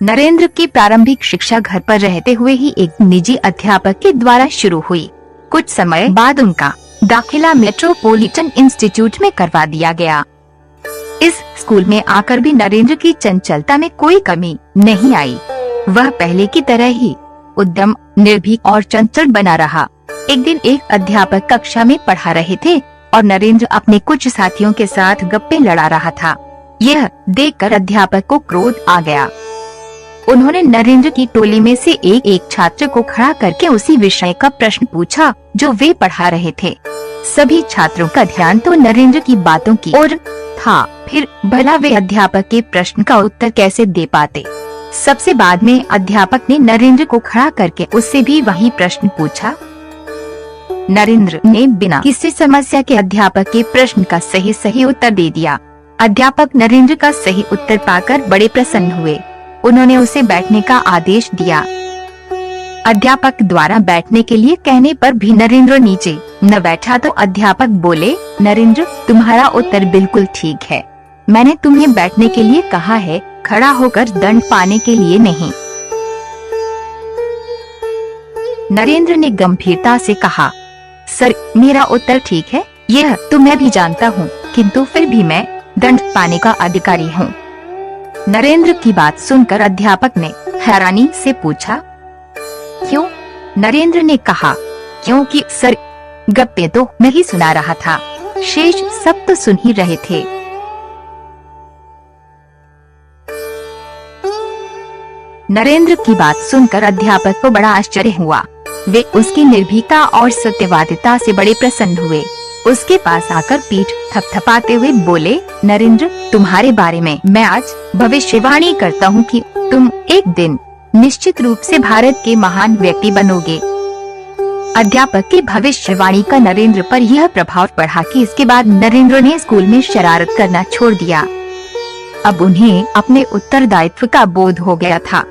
नरेंद्र की प्रारंभिक शिक्षा घर पर रहते हुए ही एक निजी अध्यापक के द्वारा शुरू हुई। कुछ समय बाद उनका दाखिला मेट्रोपॉलिटन इंस्टीट्यूट में करवा दिया गया। इस स्कूल में आकर भी नरेंद्र की चंचलता में कोई कमी नहीं आई। वह पहले की तरह ही उद्यम, निर्भीक और चंचल बना रहा। एक दिन एक अध्यापक कक्षा में पढ़ा रहे थे और नरेंद्र अपने कुछ साथियों के साथ गप्पे लड़ा रहा था। यह देखकर अध्यापक को क्रोध आ गया। उन्होंने नरेंद्र की टोली में से एक छात्र को खड़ा करके उसी विषय का प्रश्न पूछा जो वे पढ़ा रहे थे। सभी छात्रों का ध्यान तो नरेंद्र की बातों की ओर था। फिर भला वे अध्यापक के प्रश्न का उत्तर कैसे दे पाते। सबसे बाद में अध्यापक ने नरेंद्र को खड़ा करके उससे भी वही प्रश्न पूछा। नरेंद्र ने बिना किसी समस्या के अध्यापक के प्रश्न का सही उत्तर दे दिया। अध्यापक नरेंद्र का सही उत्तर पाकर बड़े प्रसन्न हुए। उन्होंने उसे बैठने का आदेश दिया। अध्यापक द्वारा बैठने के लिए कहने पर भी नरेंद्र नीचे न बैठा तो अध्यापक बोले, नरेंद्र, तुम्हारा उत्तर बिल्कुल ठीक है। मैंने तुम्हें बैठने के लिए कहा है, खड़ा होकर दंड पाने के लिए नहीं। नरेंद्र ने गंभीरता से कहा, सर, मेरा उत्तर ठीक है, यह तो मैं भी जानता हूँ, किंतु फिर भी मैं दंड पाने का अधिकारी हूँ। नरेंद्र की बात सुनकर अध्यापक ने हैरानी से पूछा, क्यों? नरेंद्र ने कहा, क्योंकि सर, गप्पे तो मैं ही सुना रहा था, शेष सब तो सुन ही रहे थे। नरेंद्र की बात सुनकर अध्यापक को बड़ा आश्चर्य हुआ। वे उसकी निर्भीकता और सत्यवादिता से बड़े प्रसन्न हुए। उसके पास आकर पीठ थपथपाते हुए बोले, नरेंद्र, तुम्हारे बारे में मैं आज भविष्यवाणी करता हूँ कि तुम एक दिन निश्चित रूप से भारत के महान व्यक्ति बनोगे। अध्यापक की भविष्यवाणी का नरेंद्र पर यह प्रभाव पड़ा कि इसके बाद नरेंद्र ने स्कूल में शरारत करना छोड़ दिया। अब उन्हें अपने उत्तरदायित्व का बोध हो गया था।